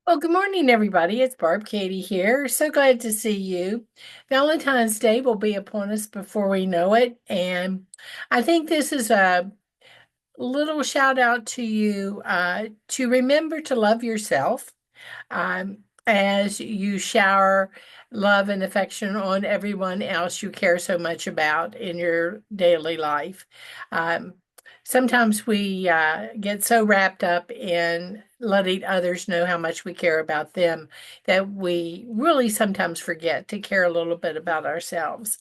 Well, good morning, everybody. It's Barb Katie here. So glad to see you. Valentine's Day will be upon us before we know it. And I think this is a little shout out to you to remember to love yourself as you shower love and affection on everyone else you care so much about in your daily life. Um, Sometimes we get so wrapped up in letting others know how much we care about them that we really sometimes forget to care a little bit about ourselves.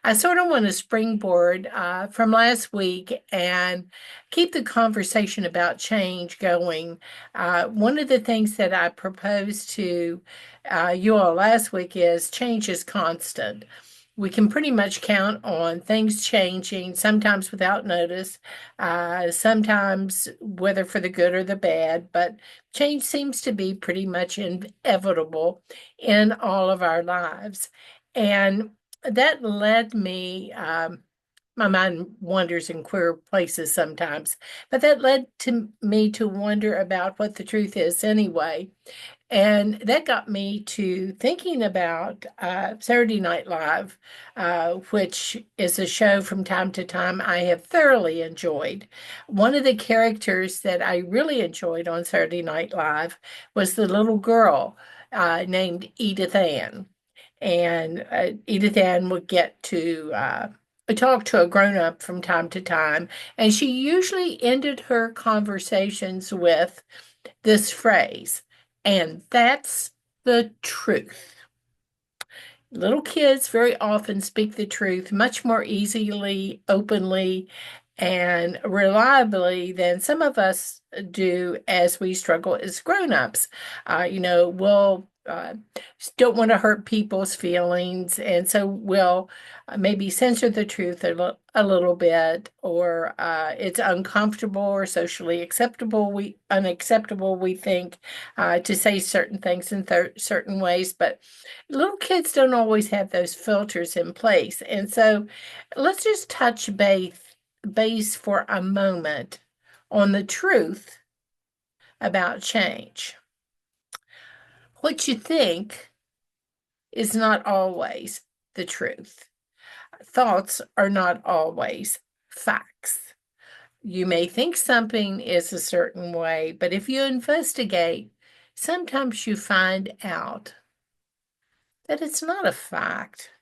I sort of want to springboard from last week and keep the conversation about change going. One of the things that I proposed to you all last week is change is constant. We can pretty much count on things changing, sometimes without notice, sometimes whether for the good or the bad, but change seems to be pretty much inevitable in all of our lives. And that led me, my mind wanders in queer places sometimes, but that led to me to wonder about what the truth is anyway. And that got me to thinking about Saturday Night Live, which is a show from time to time I have thoroughly enjoyed. One of the characters that I really enjoyed on Saturday Night Live was the little girl named Edith Ann. And Edith Ann would get to talk to a grown up from time to time. And she usually ended her conversations with this phrase, and that's the truth. Little kids very often speak the truth much more easily, openly, and reliably than some of us do as we struggle as grown-ups. We'll don't want to hurt people's feelings, and so we'll maybe censor the truth a little bit, or it's uncomfortable or socially acceptable. We unacceptable, we think, to say certain things in certain ways, but little kids don't always have those filters in place. And so let's just touch base for a moment on the truth about change. What you think is not always the truth. Thoughts are not always facts. You may think something is a certain way, but if you investigate, sometimes you find out that it's not a fact.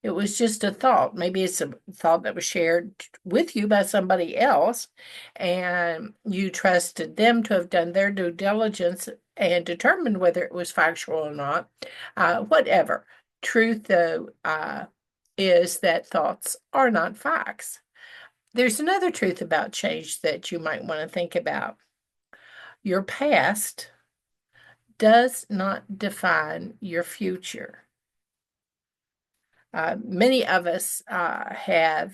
It was just a thought. Maybe it's a thought that was shared with you by somebody else, and you trusted them to have done their due diligence and determined whether it was factual or not. Whatever. Truth, though, is that thoughts are not facts. There's another truth about change that you might want to think about. Your past does not define your future. Many of us have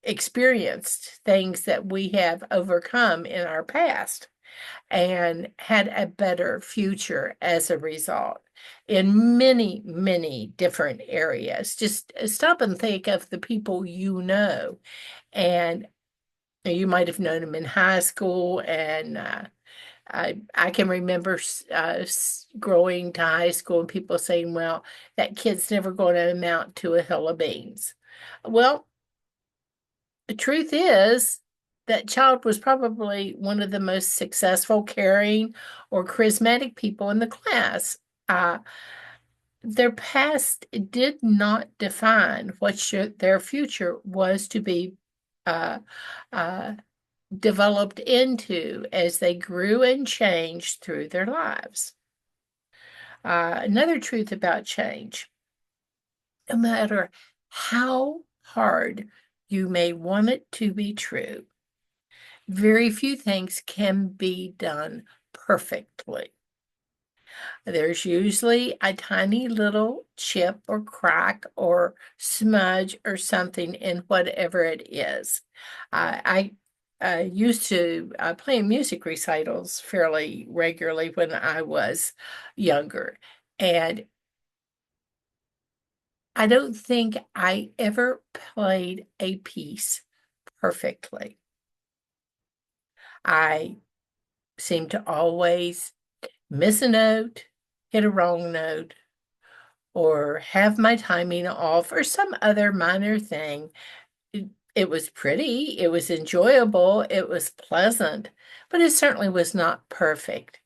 experienced things that we have overcome in our past and had a better future as a result in many, many different areas. Just stop and think of the people you know. And you might have known them in high school, and I can remember growing to high school and people saying, well, that kid's never going to amount to a hill of beans. Well, the truth is that child was probably one of the most successful, caring, or charismatic people in the class. Uh, their past did not define what their future was to be uh, uh, developed into as they grew and changed through their lives. Another truth about change, no matter how hard you may want it to be true, very few things can be done perfectly. There's usually a tiny little chip or crack or smudge or something in whatever it is. I used to play in music recitals fairly regularly when I was younger. And I don't think I ever played a piece perfectly. I seem to always miss a note, hit a wrong note, or have my timing off, or some other minor thing. It was pretty, it was enjoyable, it was pleasant, but it certainly was not perfect.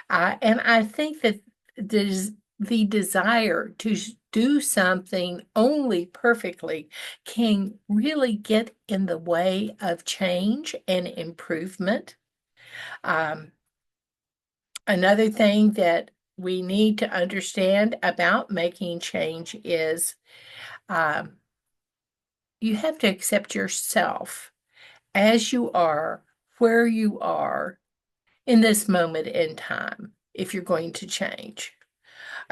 And I think that there's the desire to do something only perfectly can really get in the way of change and improvement. Um, Another thing that we need to understand about making change is um, you have to accept yourself as you are, where you are in this moment in time, if you're going to change.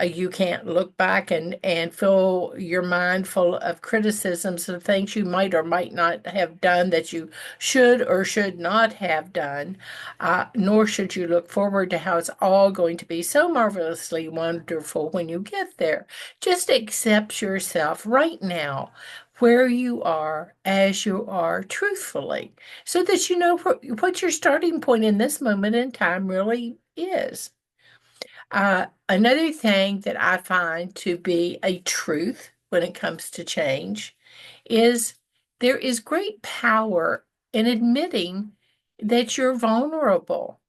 You can't look back and fill your mind full of criticisms of things you might or might not have done that you should or should not have done, nor should you look forward to how it's all going to be so marvelously wonderful when you get there. Just accept yourself right now, where you are, as you are, truthfully, so that you know what your starting point in this moment in time really is. Another thing that I find to be a truth when it comes to change is there is great power in admitting that you're vulnerable,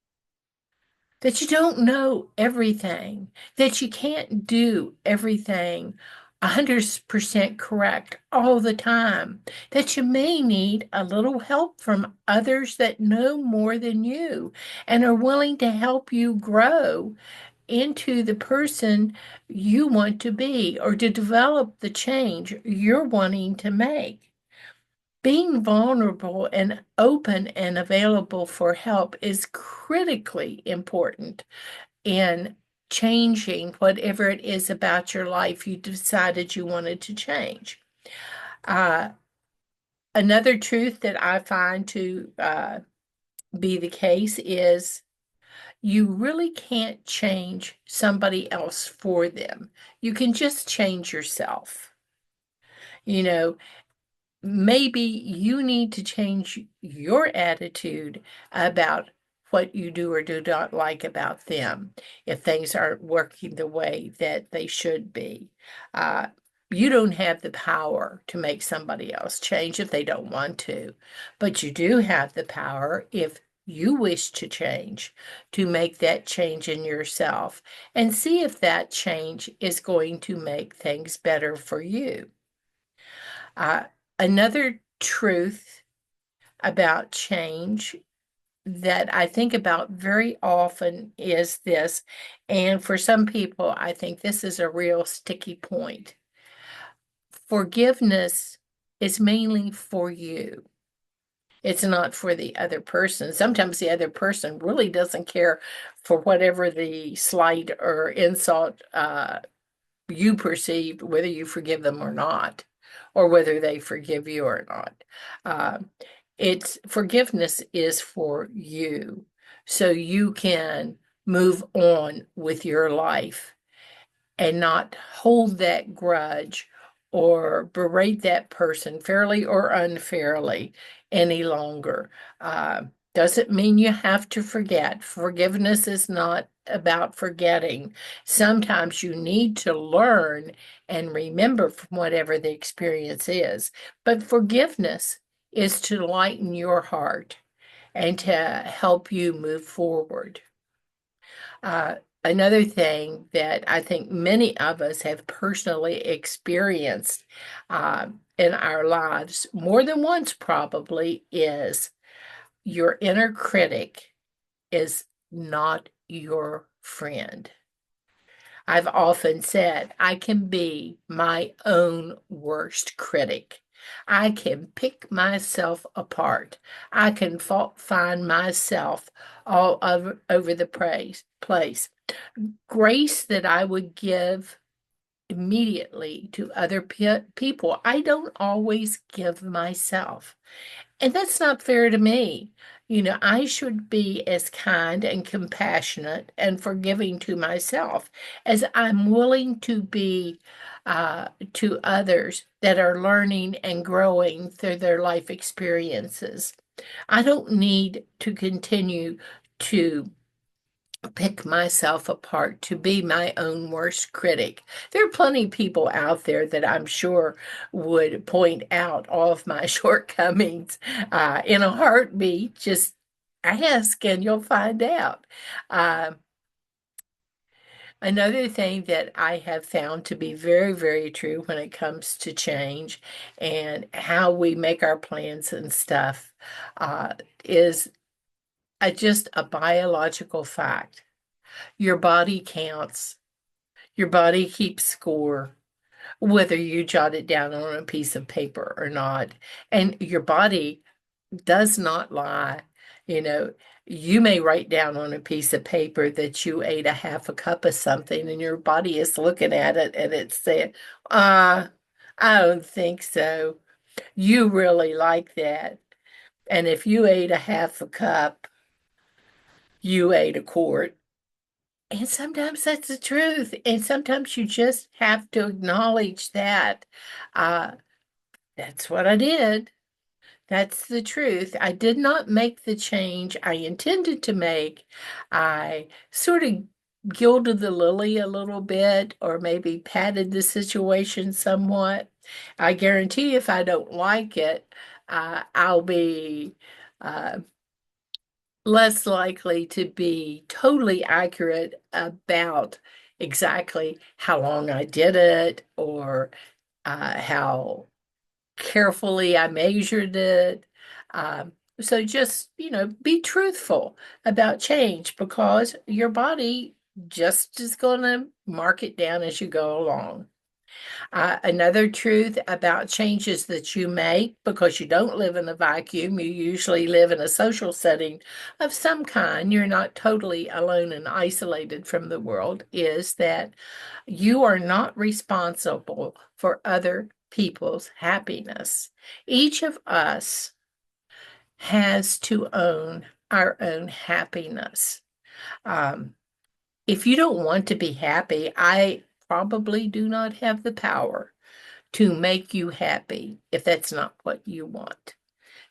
that you don't know everything, that you can't do everything 100% correct all the time, that you may need a little help from others that know more than you and are willing to help you grow into the person you want to be or to develop the change you're wanting to make. Being vulnerable and open and available for help is critically important in changing whatever it is about your life you decided you wanted to change. Uh, Another truth that I find to be the case is you really can't change somebody else for them. You can just change yourself. You know, maybe you need to change your attitude about what you do or do not like about them if things aren't working the way that they should be. Uh, you don't have the power to make somebody else change if they don't want to, but you do have the power if you wish to change to make that change in yourself and see if that change is going to make things better for you. Uh, Another truth about change that I think about very often is this, and for some people, I think this is a real sticky point. Forgiveness is mainly for you. It's not for the other person. Sometimes the other person really doesn't care for whatever the slight or insult you perceive, whether you forgive them or not, or whether they forgive you or not. Uh, it's forgiveness is for you, so you can move on with your life and not hold that grudge or berate that person fairly or unfairly any longer. Uh, doesn't mean you have to forget. Forgiveness is not about forgetting. Sometimes you need to learn and remember from whatever the experience is. But forgiveness is to lighten your heart and to help you move forward. Uh, Another thing that I think many of us have personally experienced in our lives, more than once probably, is your inner critic is not your friend. I've often said I can be my own worst critic. I can pick myself apart. I can find myself all over the place. Grace that I would give immediately to other people, I don't always give myself. And that's not fair to me. I should be as kind and compassionate and forgiving to myself as I'm willing to be to others that are learning and growing through their life experiences. I don't need to continue to pick myself apart, to be my own worst critic. There are plenty of people out there that I'm sure would point out all of my shortcomings in a heartbeat. Just ask and you'll find out. Uh, Another thing that I have found to be very, very true when it comes to change and how we make our plans and stuff uh, is just a biological fact. Your body counts. Your body keeps score, whether you jot it down on a piece of paper or not. And your body does not lie. You know, you may write down on a piece of paper that you ate a half a cup of something, and your body is looking at it and it's saying, uh, I don't think so. You really like that. And if you ate a half a cup, you ate a quart. And sometimes that's the truth. And sometimes you just have to acknowledge that. Uh, that's what I did. That's the truth. I did not make the change I intended to make. I sort of gilded the lily a little bit, or maybe patted the situation somewhat. I guarantee if I don't like it, I'll be uh, less likely to be totally accurate about exactly how long I did it or how carefully I measured it. So just, be truthful about change because your body just is going to mark it down as you go along. Another truth about changes that you make, because you don't live in a vacuum, you usually live in a social setting of some kind, you're not totally alone and isolated from the world, is that you are not responsible for other people's happiness. Each of us has to own our own happiness. Um, if you don't want to be happy, I probably do not have the power to make you happy if that's not what you want.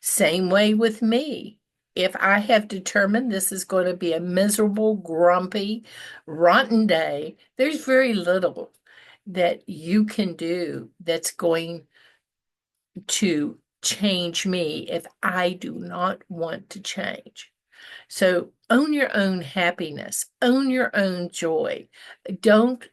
Same way with me. If I have determined this is going to be a miserable, grumpy, rotten day, there's very little that you can do that's going to change me if I do not want to change. So own your own happiness, own your own joy. Don't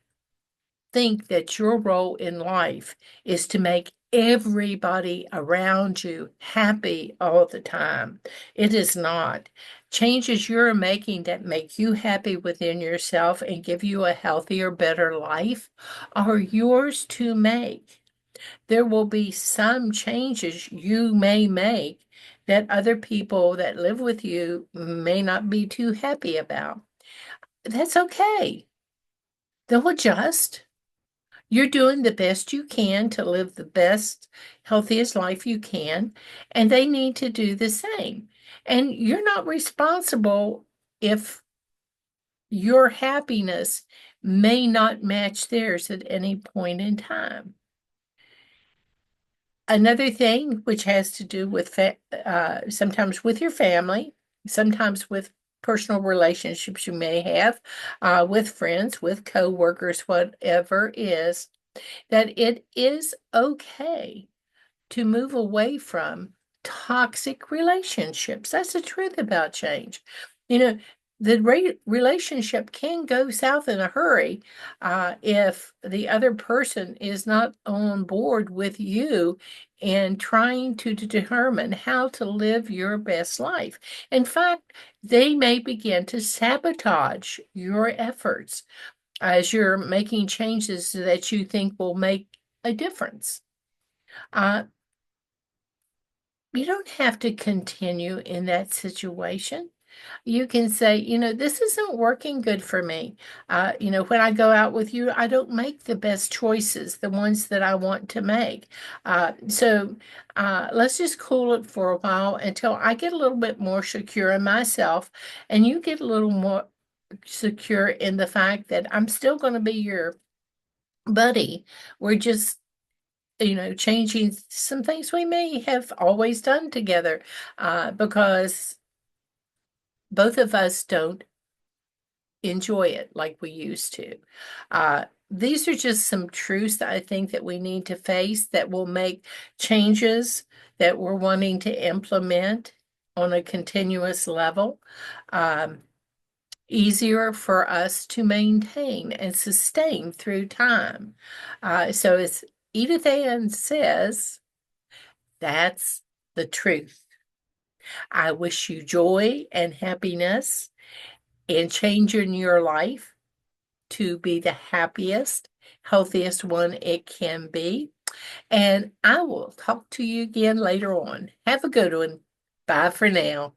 think that your role in life is to make everybody around you happy all the time. It is not. Changes you're making that make you happy within yourself and give you a healthier, better life are yours to make. There will be some changes you may make that other people that live with you may not be too happy about. That's okay. They'll adjust. You're doing the best you can to live the best, healthiest life you can, and they need to do the same. And you're not responsible if your happiness may not match theirs at any point in time. Another thing which has to do with sometimes with your family, sometimes with personal relationships you may have with friends, with coworkers, whatever is that it is okay to move away from toxic relationships. That's the truth about change. You know, the relationship can go south in a hurry if the other person is not on board with you and trying to determine how to live your best life. In fact, they may begin to sabotage your efforts as you're making changes that you think will make a difference. Uh, you don't have to continue in that situation. You can say, this isn't working good for me. When I go out with you, I don't make the best choices, the ones that I want to make. So let's just cool it for a while until I get a little bit more secure in myself and you get a little more secure in the fact that I'm still going to be your buddy. We're just, changing some things we may have always done together because both of us don't enjoy it like we used to. These are just some truths that I think that we need to face that will make changes that we're wanting to implement on a continuous level easier for us to maintain and sustain through time. So as Edith Ann says, that's the truth. I wish you joy and happiness and change in your life to be the happiest, healthiest one it can be. And I will talk to you again later on. Have a good one. Bye for now.